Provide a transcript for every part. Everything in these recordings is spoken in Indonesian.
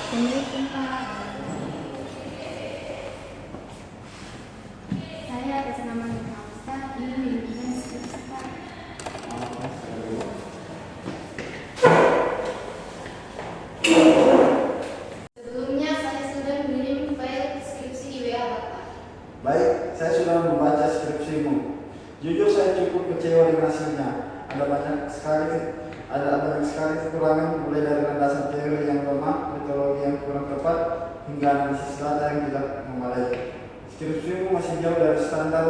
Assalamualaikum Pak. Saya atas nama Nurul Ustaz ingin mengirimkan skripsi Pak. Sebelumnya saya sudah mengirim file skripsi di WA Bapak. Baik, saya sudah membaca skripsimu. Jujur saya cukup kecewa dengan hasilnya. Ada banyak sekali kekurangan, mulai dari landasan teori yang lemah, metodologi yang kurang tepat, hingga analisis data yang tidak memadai. Skripsimu masih jauh dari standar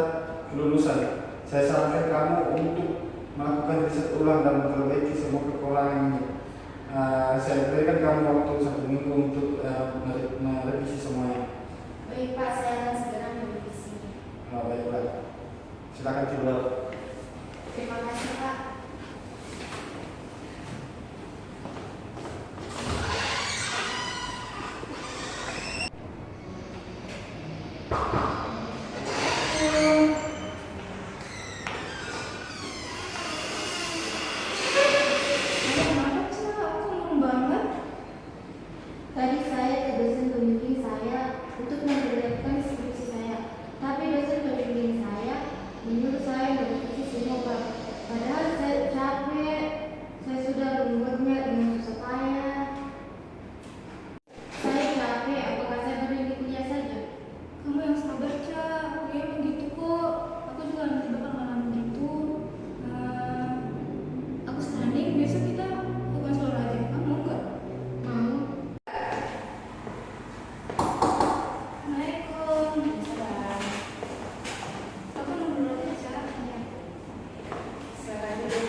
kelulusan. Saya sarankan kamu untuk melakukan riset ulang dan memperbaiki semua kekurangan ini. Saya berikan kamu waktu 1 minggu untuk merevisi semuanya. Baik Pak, saya akan segera merevisinya. Baiklah, silakan coba. Terima kasih Pak. Tadi saya ke dosen pembimbing saya untuk memperlihatkan skripsi saya, tapi dosen pembimbing saya menyuruh saya merevisi semua Pak. Padahal saya capek, saya sudah membuatnya dengan susah payah. Saya capek, apakah saya berhenti kuliah saja? Kamu yang sabar, Cak. Kuliah begitu kok. Aku juga nanti bakal ngalamin begitu. Aku standing, besok kita ke konselor aja. Kamu mau nggak? Mau. Assalamualaikum. Salam. Aku nunggu dulu aja, Cak. Ya. Silakan dulu.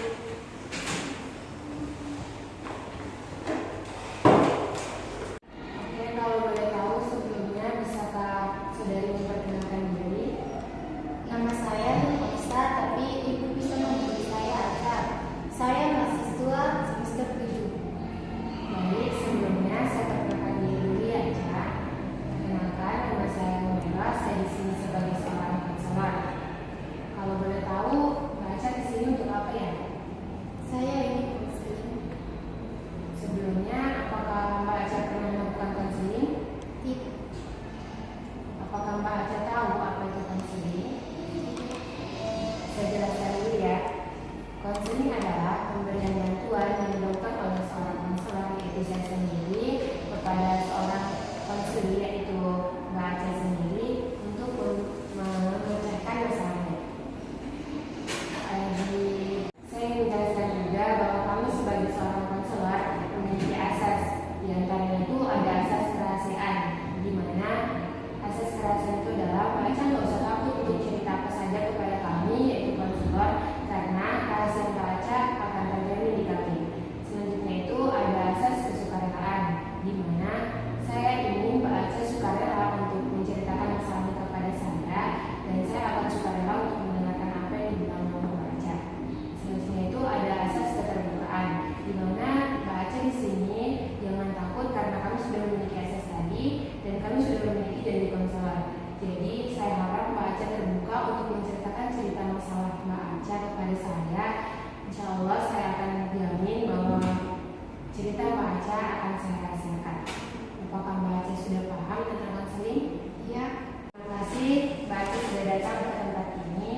Oke, kalau boleh tahu sebelumnya bisakah saudari memperkenalkan diri? Nama saya Nurul Ustaz, tapi ibu bisa memanggil saya Aca. Saya mahasiswa semester 7. Baik, sebelumnya saya perkenalkan diri dulu ya, Cak. Perkenalkan, nama saya Nurul. Saya di sini sebagai seorang konselor. Kalau boleh tahu, Mbak Aca di sini untuk apa ya? Saya ini konseling. Sebelumnya, apakah Mbak Aca pernah melakukan konseling? Tidak. Apakah Mbak Aca tahu apa itu konseling? Saya jelaskan dulu ya. Konseling adalah pemberian bantuan yang dilakukan oleh seorang konselor, yaitu saya sendiri, kepada seorang konselor, yaitu Mbak Aca sendiri, untuk memecahkan masalahnya. Saya ingin menjelaskan juga bahwa kami sebagai seorang konselor memiliki asas. Di antaranya itu ada asas kerahasiaan, di mana asas kerahasiaan itu adalah Mbak Aca nggak usah takut untuk cerita apa saja kepada kami, yaitu konselor, karena rahasia Mbak Aca akan terjamin di kami. Selanjutnya itu ada asas kesukarelaan, di mana saya ingin Mbak Aca sukarela untuk menceritakan masalahnya kepada saya, dan saya akan sukarela untuk mendengarkan apa yang dibilang oleh Mbak Aca. Selanjutnya itu ada asas keterbukaan, di mana Mbak Aca di sini jangan takut karena kami sudah memiliki asas tadi dan kami sudah memiliki janji konselor. Jadi saya harap Mbak Aca terbuka untuk menceritakan cerita masalah Mbak Aca kepada saya. Insya Allah saya akan jamin bahwa cerita Mbak Aca akan saya rahasiakan. Apakah Mbak Aca sudah paham tentang konseling? Ya. Terima kasih Mbak Aca sudah datang ke tempat ini.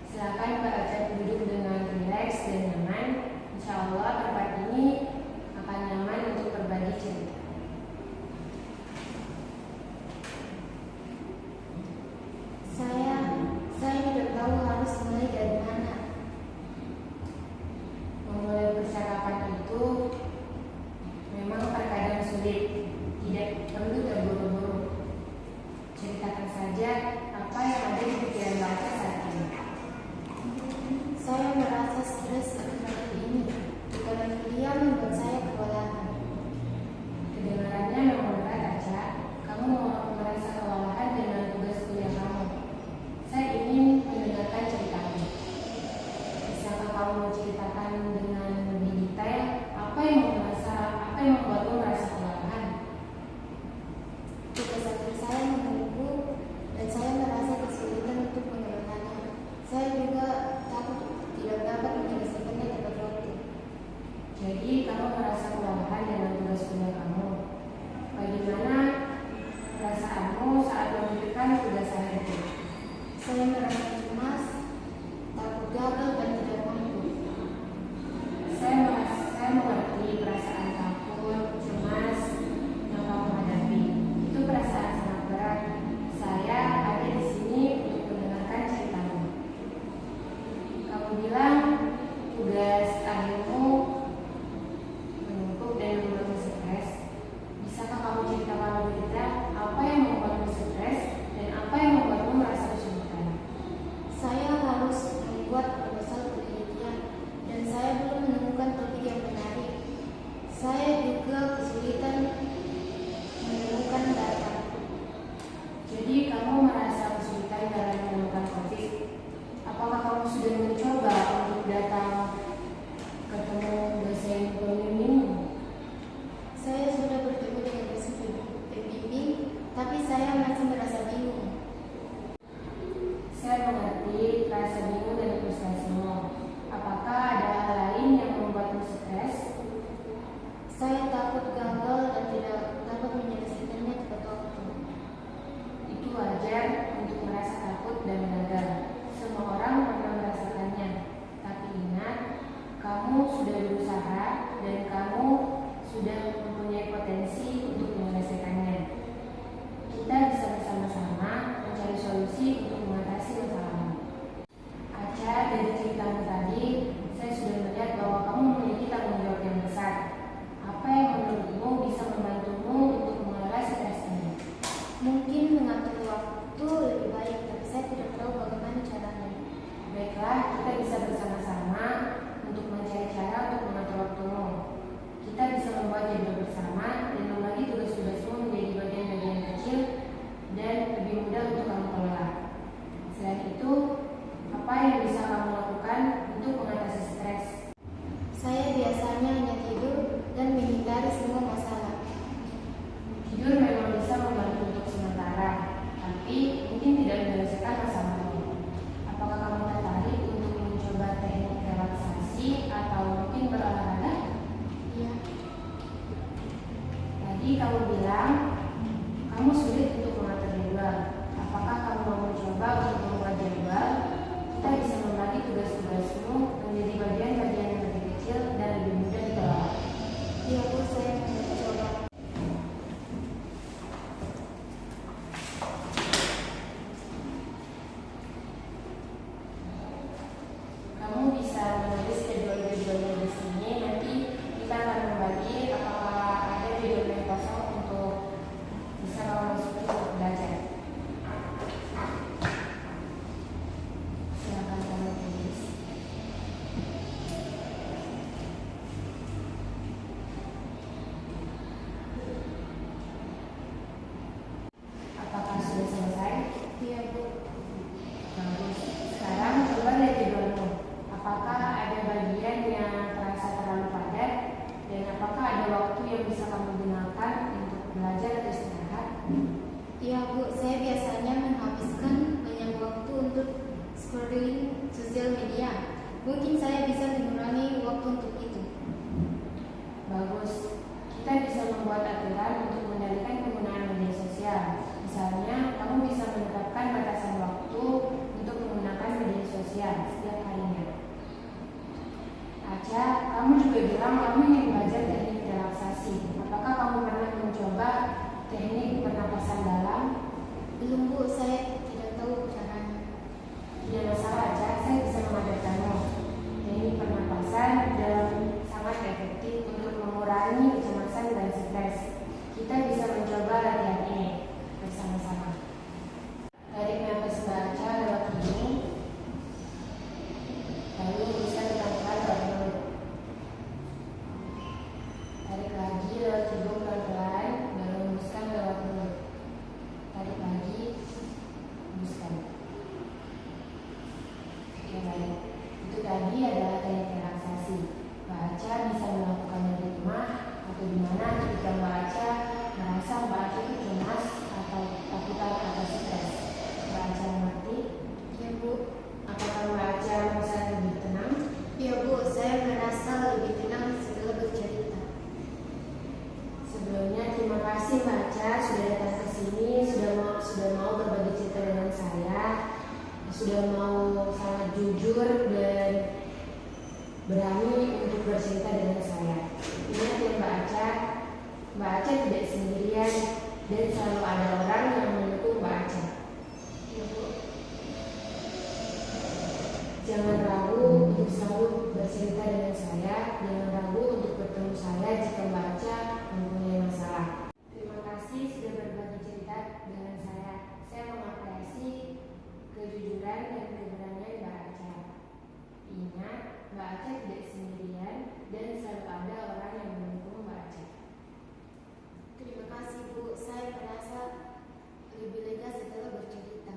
Silakan Mbak Aca duduk dengan rileks dan nyaman. Insya Allah tempat ini akan nyaman untuk berbagi cerita. Saya tidak tahu harus mulai dari mana. Memulai percakapan itu memang terkadang bilang kamu sulit untuk mengatur jadwal. Apakah kamu mau mencoba untuk membuat jadwal? Kita bisa membagi tugas-tugasmu menjadi bagian-bagian yang lebih kecil dan lebih mudah dikelola. Iya Bu, saya akan mencoba. Kamu bisa menulis jadwal-jadwalnya di sini. Nanti kita akan membagi apakah ada jadwal yang kosong untuk bisa kamu masukin untuk belajar. Silakan kamu tulis. Apakah sudah selesai? Iya Bu. Bagus. Sekarang coba lihat jadwalmu. Apakah ada bagian yang terasa terlalu padat dan apakah ada waktu yang bisa kamu gunakan untuk belajar atau istirahat? Iya Bu, saya biasanya menghabiskan banyak waktu untuk scrolling sosial media. Mungkin saya bisa mengurangi waktu untuk itu. Bagus. Kita bisa membuat aturan untuk mengendalikan penggunaan media sosial. Misalnya, kamu bisa menetapkan batasan waktu untuk menggunakan media sosial setiap harinya. Aca, kamu juga bilang kamu ingin belajar teknik relaksasi. Apakah kamu pernah mencoba teknik pernapasan dalam? Belum Bu, saya tidak tahu caranya. Tidak masalah Aca, saya bisa mengajarkanmu. Teknik pernapasan dalam sangat efektif untuk mengurangi kecemasan dan stres. Kita bisa mencoba latihan ini bersama-sama. Tarik nafas baca lewat hidung, lalu hembuskan pelan-pelan lewat mulut. Tarik lagi lewat hidung pelan-pelan, lalu hembuskan lewat mulut. Tarik lagi, hembuskan. Oke, baik. Itu tadi adalah teknik relaksasi. Mbak Aca bisa melakukannya di rumah atau di mana ketika Mbak Aca merasa Mbak Aca itu cemas atau takutan atau stres. Mbak Aca mengerti? Iya Bu. Apakah Mbak Aca merasa lebih tenang? Iya Bu, saya merasa lebih tenang setelah bercerita. Sebelumnya terima kasih Mbak Aca sudah datang ke sini, sudah mau berbagi cerita dengan saya, sudah mau sangat jujur dan berani untuk bercerita dengan saya. Ingat ya Mbak Aca tidak sendirian dan selalu ada orang yang mendukung Mbak Aca. Iya Bu. Jangan ragu untuk selalu bercerita dengan saya, jangan ragu untuk bertemu saya jika Mbak Aca mempunyai masalah. Terima kasih sudah berbagi cerita dengan saya. Saya mengapresiasi kejujuran dan keberanian Mbak Aca. Ingat, Mbak Aca tidak sendirian dan selalu ada orang yang mendukung Mbak Aca. Terima kasih Bu, saya merasa lebih lega setelah bercerita.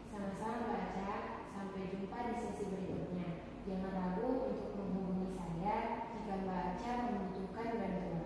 Sama-sama Mbak Aca, sampai jumpa di sesi berikutnya. Jangan ragu untuk menghubungi saya jika Mbak Aca membutuhkan bantuan.